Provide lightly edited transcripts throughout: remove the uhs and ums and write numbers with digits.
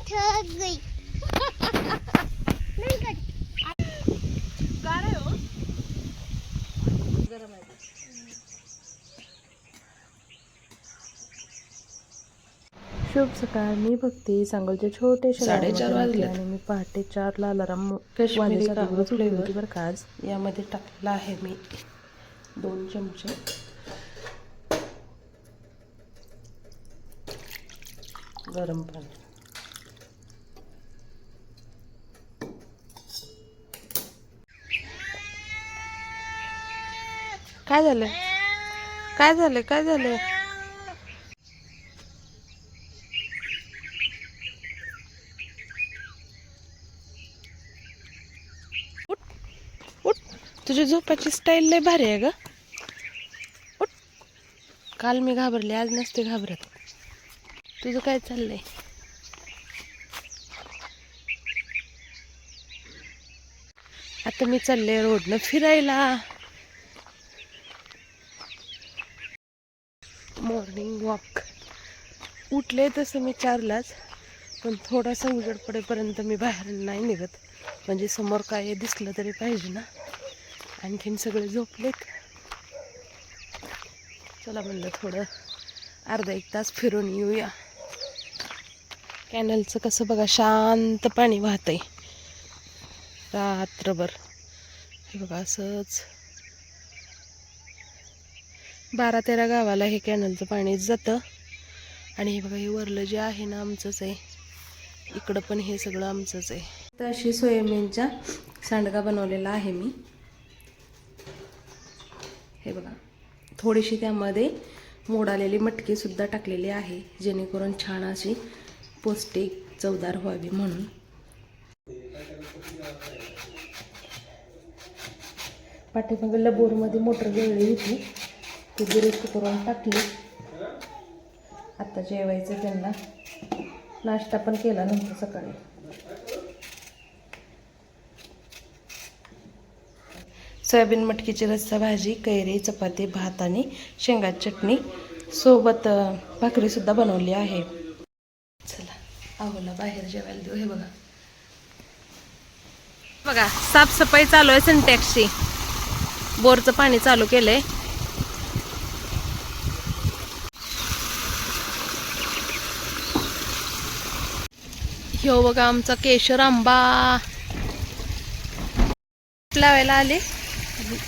थक गई नहीं कर गाड़ा हो गरम आहे. शुभ सकाळ. मी भक्ती सांगोलच्या छोट्याशा 4:30 वाजले आणि मी पहाटे 4ला अलार्म काश्मीरी कावा फ्लेवर होती बरं का आज. यामध्ये टाकलेला आहे मी 2 चमचे गरम पाणी. काय झालं काय झालं काय झालं? तुझी झोपाची स्टाईल लय भारी आहे ग. उठ. काल मी घाबरले, आज नसते घाबरत. तुझं काय चाललंय? आता मी चालले रोडनं फिरायला. Morning walk. उठले तसं मी 4लाच, पण थोडासा उजेड पडेपर्यंत मी बाहेर नाही निघत. म्हणजे समोर काय दिसलं तरी पाहिजे ना. आणखीन सगळे झोपलेत. चला म्हणलं थोडं अर्धा 1 तास फिरून येऊया. कॅनलचं कसं बघा शांत पाणी वाहतंय रात्रभर. हे बघा असंच 12-13 गावाला हे कॅनलचं पाणी जातं. आणि हे बघा हे वरलं जे आहे ना आमचंच आहे. इकडं पण हे सगळं आमचंच आहे. तर अशी सोयाबीनचा सांडगा बनवलेला आहे मी. हे बघा थोडीशी त्यामध्ये मोड आलेली मटकी सुद्धा टाकलेली आहे, जेणेकरून छान अशी पौष्टिक चवदार व्हावी म्हणून. पाठीमागल्या बोरमध्ये मोटर जळली होती, ती दुरुस्त करून टाकली. आता जेवायचं त्यांना. नाश्ता पण केला नव्हता सकाळी. सोयाबीन मटकीची रस्सा भाजी, कैरी, चपाती, भात आणि शेंगाची चटणी सोबत भाकरी सुद्धा बनवली आहे. चला आवला बाहेर जेवायला देऊ. हे बघा बघा साफसफाई चालू आहे. सिंटॅक्सची बोरचं पाणी चालू केलंय. ह्यो बघा आमचा केशर आंबा लावायला आले.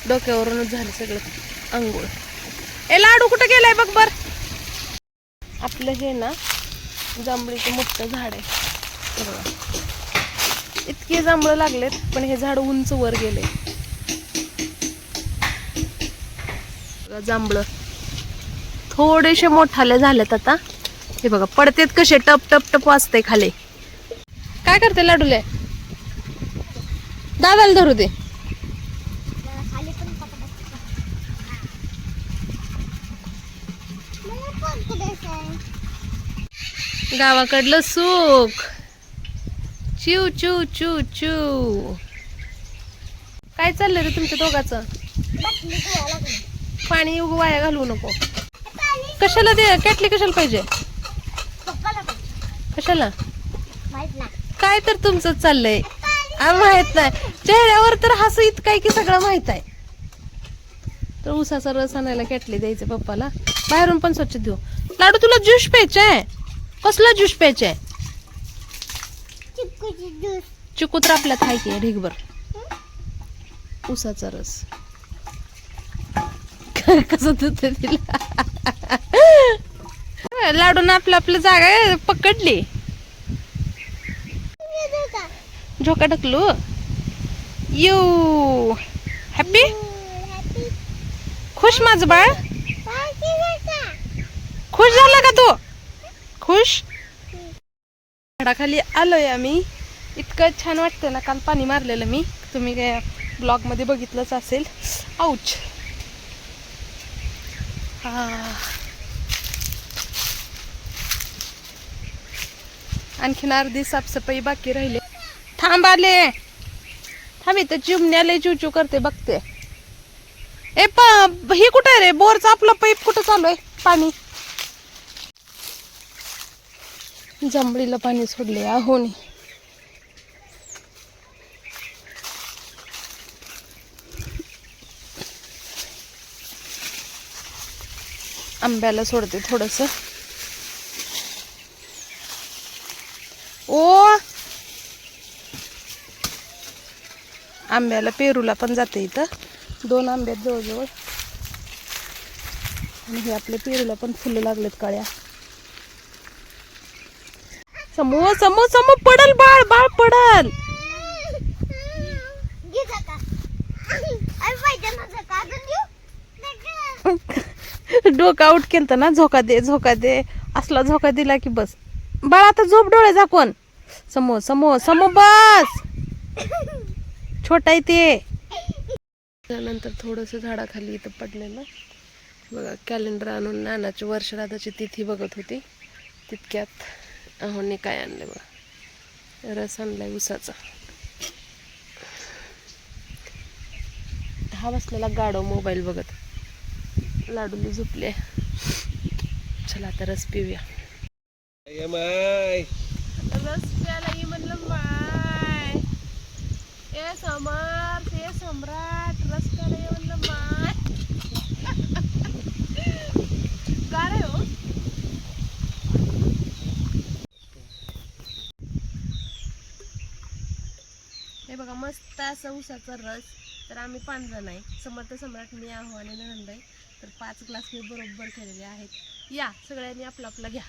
डोक्यावरूनच झालं सगळं अंघोळ. ए लाडू कुठं गेलाय बघ बर. आपलं हे ना जांभळीचं मोठं झाड आहे. हे बघा इतके जांभळं लागलेत, पण हे झाड उंच वर गेले. जांभळं थोडेसे मोठाले झालेत आता. हे बघा पडतेत कसे टप टप टप वाजते खाली. काय करते लाडूले? दादाला धरू दे. गावाकडलं सुख. चिव चिव चिव चिव. काय चाललंय रे तुमच्या दोघांचं? पाणी वाया घालवू नको. कशाला दे कॅटली? कशाला पाहिजे? कशाला? काय तर तुमचं चाललंय माहित नाही. चेहऱ्यावर तर हसू इतकं की सगळं माहित आहे. तर उसाचा रस आणायला कॅटली द्यायचे पप्पाला. बाहेरून पण स्वच्छ देऊ. लाडू तुला ज्यूस प्यायचा आहे? कसला ज्यूस प्यायचा आहे? चिकू तर आपल्यात आहे की ढिगभर. उसाचा रस कसं देते तिला. लाडून आपलं आपलं जागा पकडली. झोका ढकलू. You happy? खुश माझं बाळ? खुश झाला का तू? खुश? झाडाखाली आलोय आम्ही. इतकं छान वाटतं ना. काल पाणी मारलेलं मी, तुम्ही काय ब्लॉग मध्ये बघितलंच असेल. आऊच. आणखीन अर्धी साफसफाई बाकी राहिली. थांब आले. थांब इथं चिमण्याला चूचू करते बघते. ए हे कुठे आहे रे? बोरचा आपला पाईप कुठं चालू आहे पाणी? जांभळीला पाणी सोडले आहोनी. आंब्याला सोडते थोडस. ओ आंब्याला पेरूला पण जाते इथं. 2 आंब्यात जवळजवळ. आणि हे आपल्या पेरूला पण फुलं लागलेत काळ्या. समू समू समू पडल बाळ, बाळ पडल. डोका आउट केलता ना. झोका दे झोका दे असला झोका दिला की बस. बाळ आता झोप डोळे झाकून. समू समू समू बस. छोटा आहे ते. त्यानंतर थोडस झाडाखाली इथं पडलेलं बघा. कॅलेंडर आणून नानाची वर्षराधाची तिथी बघत होती. तितक्यात अहोंनी काय आणलं बघा. रस आणलाय उसाचा. हा बसलेला गाडो मोबाईल बघत. लाडूली झोपले. चला आता रस पिऊया. रस प्यायला ये म्हणलं माय. ए समर्थ ए सम्राट रस प्यायला ये म्हणलं माय. गाड आहे हो. हे बघा मस्त असं उसाचा रस. तर आम्ही 5 जण आहे. समर्थ सम्राट मी आहो आणि नंदाई. तर 5 ग्लास मी बरोबर केलेले आहेत. या सगळ्यांनी आपला आपला घ्या.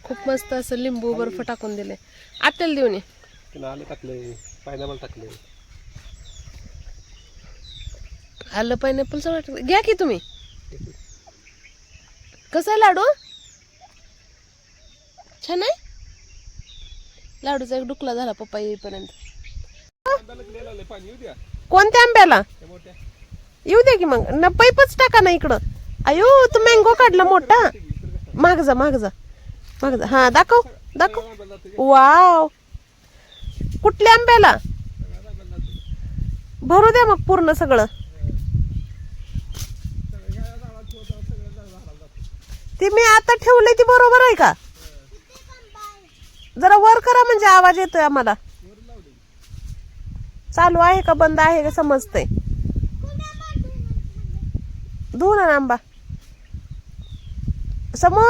खूप मस्त असं लिंबू बर्फ टाकून दिले. आत्याला देऊन ये. आलं टाकलंय, पायनॅपल टाकलंय. आलं पायनॅपल सगळं टाकलं. घ्या की तुम्ही. कसं आहे लाडू? छान आहे. लाडूचा एक डुकला झाला पप्पा येईपर्यंत. कोणत्या आंब्याला? येऊ दे की मग. न पाईपच टाका ना इकडं. अयो तू मँगो काढला मोठा. माग जा माग जा माग जा. हा दाखव दाखव. वाव कुठल्या आंब्याला? भरू द्या मग पूर्ण सगळं. ती मी आता ठेवलंय ती बरोबर आहे का? जरा वर करा म्हणजे आवाज येतोय आम्हाला. चालू आहे का बंद आहे का समजतंय. धुवून आण आंबा. समू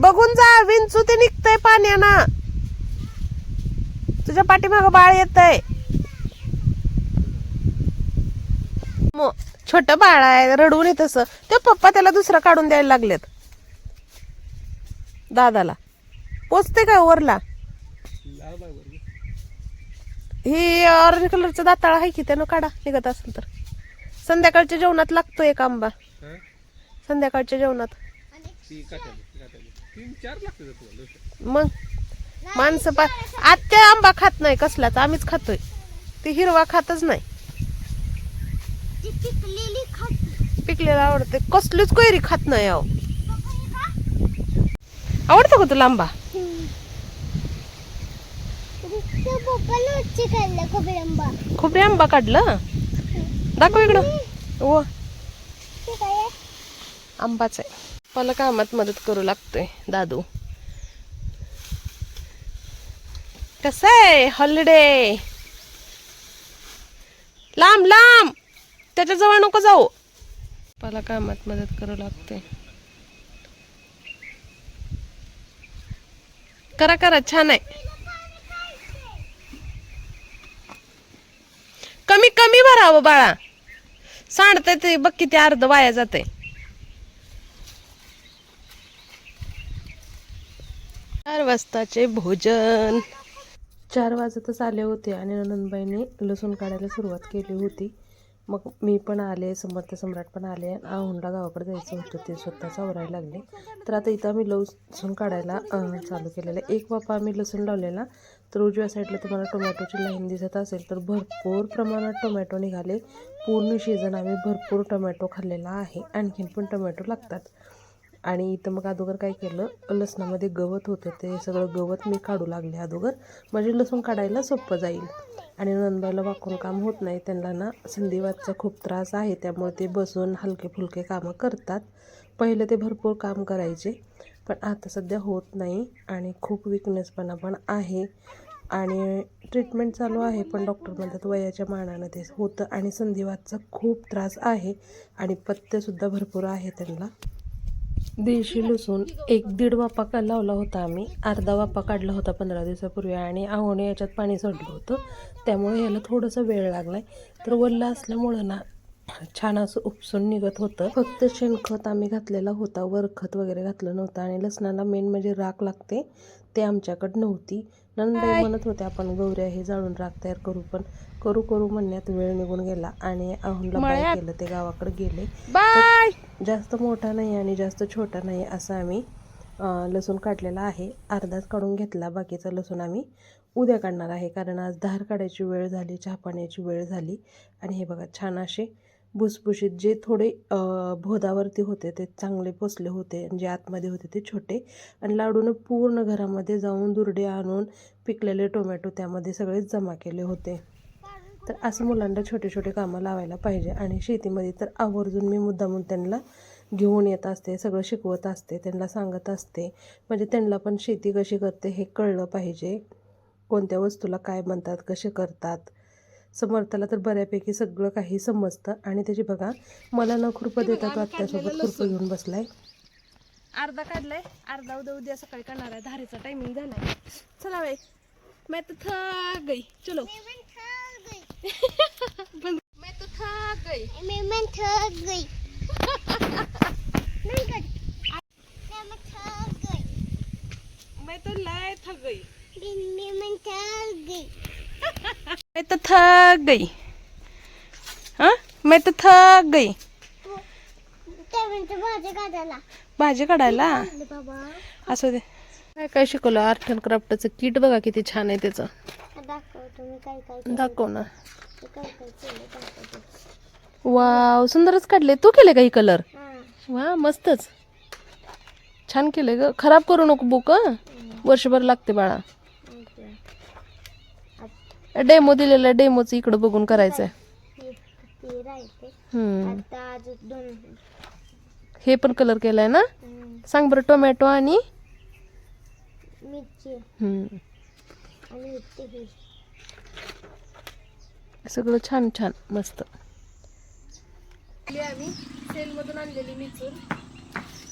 बघून जा. विंचू ते निघतंय पाण्यानं. तुझ्या पाठीमाग बाळ येतंय. छोट बाळ आहे रडून येत तसं. ते पप्पा त्याला दुसरं काढून द्यायला लागलेत. दादाला पोचते काय वरला? ही ऑरेंज कलरचा दाताळा आहे की त्यानं काढा निघत असेल तर. संध्याकाळच्या जेवणात लागतो एक आंबा. संध्याकाळच्या जेवणात मग माणसं आत्या आंबा खात नाही कसलाच. आम्हीच खातोय. ती हिरवा खातच नाही. पिकलेला आवडते. कसलीच कैरी खात नाही. अहो आवडतो का तुला आंबा? खोबरे आंबा काढलं. दाखव इकडं. ओ आंबाच आहे. मला कामात मदत करू लागतोय दादू. कसं आहे हॉलिडे? लांब लांब त्याच्या जवळ नको जाऊ. मला कामात मदत करू लागते. करा करा छान आहे. कमी कमी भरावं बाळा. सांडतंय ते बघ किती अर्ध वाया जाते. 4 वाजताचे भोजन. 4 वाजतच आले होते आणि नंदबाईने लसूण काढायला सुरुवात केली होती. मग मी पण आले. समर्थ सम्राट पण आले. आहोंडा गावाकडे जायचं होतं. ते स्वतःच आवरायला लागले. तर आता इथं आम्ही लसूण काढायला चालू केलेलं आहे. एक वाफा आम्ही लसूण लावलेला. तर उजव्या साईडला तुम्हाला टोमॅटोची लाईन दिसत असेल तर भरपूर प्रमाणात टोमॅटो निघाले. पूर्ण सीझन आम्ही भरपूर टोमॅटो खाल्लेला आहे. आणखीन पण टोमॅटो लागतात. आणि इथं मग अगोदर काय केलं, लसणामध्ये गवत होतं ते सगळं गवत मी काढू लागले अगोदर. म्हणजे लसूण काढायला सोपं जाईल. आणि नंदबाईला वाकून काम होत नाही. त्यांना ना संधिवातचा खूप त्रास आहे. त्यामुळे ते बसून हलके फुलके कामं करतात. पहिले ते भरपूर काम करायचे, पण आता सध्या होत नाही आणि खूप विकनेसपणा पण आहे आणि ट्रीटमेंट चालू आहे. पण डॉक्टर म्हणतात वयाच्या मानानं ते होतं आणि संधिवातचा खूप त्रास आहे आणि पथ्यसुद्धा भरपूर आहे त्यांना. देशी लसूण 1-1.5 वाफा लावला होता आम्ही. अर्धा वाफा काढला होता 15 दिवसापूर्वी आणि आहोने याच्यात पाणी सोडलं होतं, त्यामुळे याला थोडासा वेळ लागला आहे. तर वल्ला असल्यामुळं ना छान असं उपसून निघत होतं. फक्त शेणखत आम्ही घातलेला होता, वरखत वगैरे घातलं नव्हतं आणि लसणाला मेन म्हणजे राख लागते, ते आमच्याकडं नव्हती. नंदबाई म्हणत होते आपण गौऱ्या हे जाळून राख तयार करू, पण करू म्हणण्यात वेळ निघून गेला आणि आहोनला बाय केलं, ते गावाकडे गेले. बाय. जास्त मोठा नाही आणि जास्त छोटा नाही असं आम्ही लसूण काढलेला आहे. अर्धाच काढून घेतला, बाकीचा लसूण आम्ही उद्या काढणार आहे, कारण आज धार काढायची वेळ झाली, चहा पाण्याची वेळ झाली. आणि हे बघा छान असे भुसभुशीत जे थोडे भोदावरती होते ते चांगले पोचले होते आणि जे आतमध्ये होते ते छोटे. आणि लाडूनं पूर्ण घरामध्ये जाऊन दुर्डे आणून पिकलेले टोमॅटो त्यामध्ये सगळे जमा केले होते. तर असं मुलांना छोटे छोटे कामं लावायला पाहिजे. आणि शेतीमध्ये तर आवर्जून मी मुद्दामून त्यांना घेऊन येत असते, सगळं शिकवत असते, त्यांना सांगत असते, म्हणजे त्यांना पण शेती कशी करते हे कळलं पाहिजे, कोणत्या वस्तूला काय म्हणतात, कसे करतात. समर्थाला तर बऱ्यापैकी सगळं काही समजतं आणि त्याची बघा मला न खुरपं देतात, आत्यासोबत खुरपं घेऊन बसलाय. अर्धा काढलाय, अर्धा उद्या सकाळी करणार आहे. धारीचा टायमिंग झालाय. चला बाई, मैं तो थक गई. चलो मैं तो थक गई. मैं थक गई. मैं तो लय थक गई. मैं थक गई. मैं तो थक गई. हाँ, मैं तो थक गई. भाजी काढायला भाजी काढायला बाबा असू दे. काय काय शिकवलं आर्ट अँड क्राफ्टचं किट बघा किती छान आहे त्याचं. दाखव तुम्ही काय काय दाखव ना. काय काय केलं दाखवते. वाव, सुंदरच काढले. तू केले का ही कलर? हा वा, मस्तच छान केले ग. खराब करू नको बुक, वर्षभर लागते बाळा. डेमो दिलेला, डेमोच इकडं बघून करायचंय. ते राहते आता अजून 2 हे पण कलर केलाय ना. सांग बरं. टोमॅटो आणि मिरची आणि हे सगळं छान छान मस्त. आम्ही सेल मधून आणलेली मिचून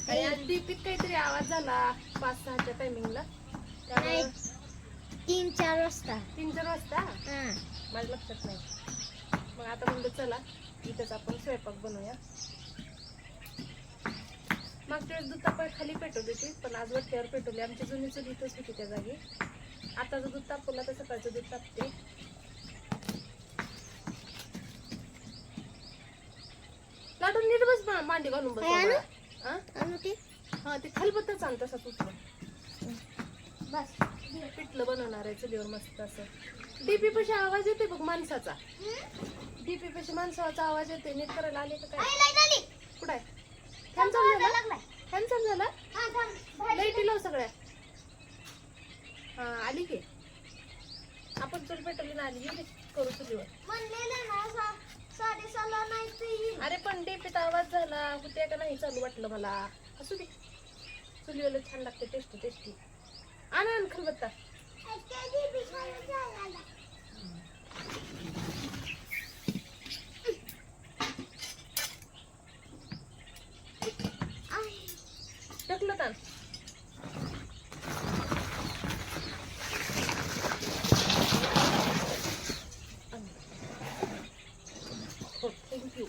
आणि आज डीपीत काहीतरी आवाज झाला 5-6च्या टायमिंगला. 3-4 वाजता 3-4 वाजता हा माझ्या लक्षात नाही. मग आता म्हणलं चला इथंच आपण स्वयंपाक बनवूया. मागच्या वेळेस दूध तापाय खाली पेटवली होती, पण आज वट्ट्यावर पेटवली. आमची जुनी चूल इथंच होती त्या जागी. आताचं दूध तापवलं तर सकाळचं दूध तापते. लाडू नीट बस मांडी घालून बस. हा, ते खलबत्ताच आण तसा तुटलं. बस पिठलं बनवणार आहे चुलीवर मस्त असं. डीपी पाशी आवाज येते बघ माणसाचा. डीपी पाशी माणसाचा आवाज येते. नीट करायला आले का काय? कुठं आहे? फॅन चालू झाला? फॅन चालू झाला? लाईटी लाव सगळ्या. हा, आली की. आपण चूल पेटवली ना, आली की करू चुलीवर. अरे पण डीपीत आवाज झाला होते का नाही चालू वाटलं मला. असू दे, चुलीवर छान लागते. Tasty tasty. आण खलबत्ता. टाकलं ताण. हो, थँक्यू.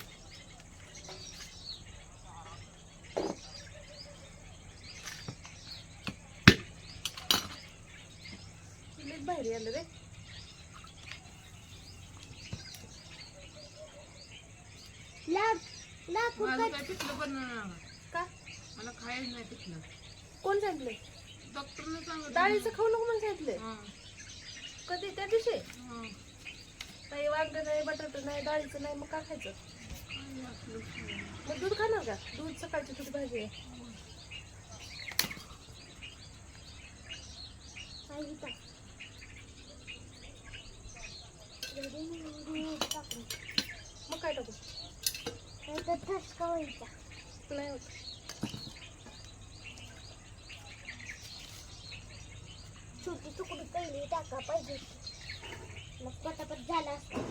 बाहेर आलं रे. का मला खायला नाही पिकलं. कोण सांगितलंय? डॉक्टरने सांगितलं डाळीचं खाऊ नको म्हणून सांगितलंय. कधी त्या दिवशी नाही वांग नाही, बटाटा नाही, डाळीचं नाही, मग का खायचं? मग दूध खाणार का? दूध सकाळची तुझी भाजी आहे. मग काय टाकू? ठसका व्हायचा. नाही होत. धक्का पाहिजे होता. मग पटापट झाला असता.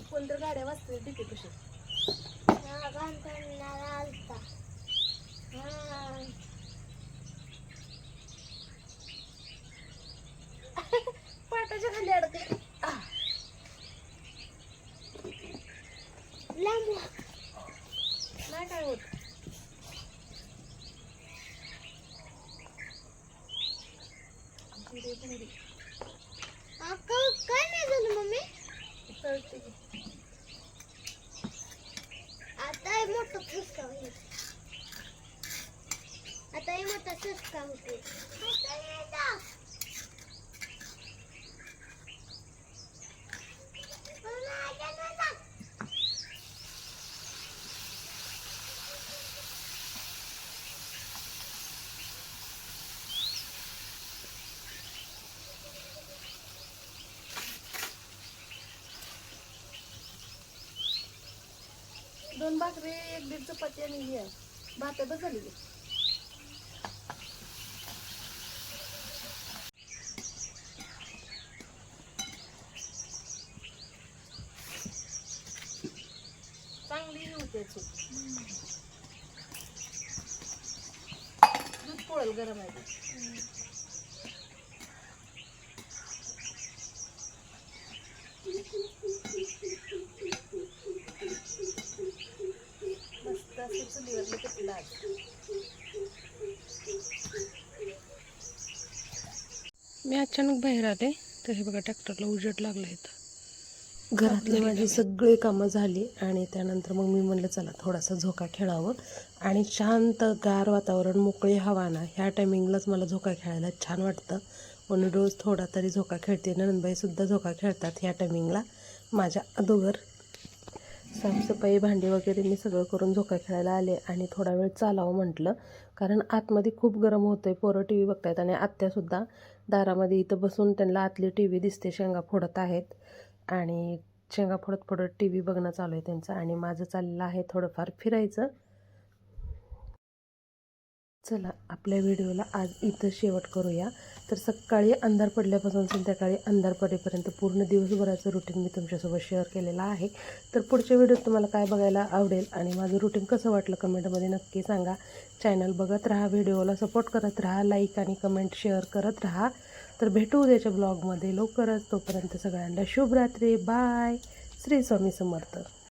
कोणतर गाड्या वाजते डिके कशी हा बांधणारा आलता. हा पाटाच्या खाली अडकले. लांब नाही काय होत. काय नाही झालं मम्मी. कळते आता हे मोठं फुसका होईल. आता हे मोठा फुसका होते. दोन भाकरी 1-1.5 चपाती आणि हे भात बस झाली. चांगली होते चूक. दूध पोळल गरम आहे. मस्त असं चुलीवरलं पिठलं आज. मी अचानक बाहेर आले तर हे बघा ट्रॅक्टरला उजेड लागला इथं. घरातली माझी सगळी कामं झाली आणि त्यानंतर मग मी म्हणलं चला थोडासा झोका खेळावं. आणि शांत गार वातावरण, मोकळी हवा ना, ह्या टायमिंगलाच मला झोका खेळायला छान वाटतं. म्हणून रोज थोडा तरी झोका खेळते. नंदबाईसुद्धा झोका खेळतात ह्या टायमिंगला माझ्या अगोदर. साफसफाई, भांडी वगैरे मी सगळं करून झोका खेळायला आले आणि थोडा वेळ चालावं म्हटलं, कारण आतमध्ये खूप गरम होतं आहे. पोरं टी व्ही बघतायत आणि आत्यासुद्धा दारामध्ये इथं बसून त्यांना आतली टी व्ही दिसते, शेंगा फोडत आहेत आणि शेंगा फोडत फोडत टी व्ही बघणं चालू आहे त्यांचं. आणि माझं चाललेलं आहे थोडंफार फिरायचं. चला आपल्या व्हिडिओला आज इथं शेवट करूया. तर सकाळी अंधार पडल्यापासून संध्याकाळी अंधार पडेपर्यंत पूर्ण दिवसभराचं रुटीन मी तुमच्यासोबत शेअर केलेलं आहे. तर पुढच्या व्हिडिओत तुम्हाला काय बघायला आवडेल आणि माझं रुटीन कसं वाटलं कमेंटमध्ये नक्की सांगा. चॅनल बघत राहा, व्हिडिओला सपोर्ट करत राहा, लाईक आणि कमेंट शेअर करत राहा. तर भेटू उद्याच्या ब्लॉगमध्ये लवकरच. तोपर्यंत सगळ्यांना शुभरात्री. बाय. श्री स्वामी समर्थ.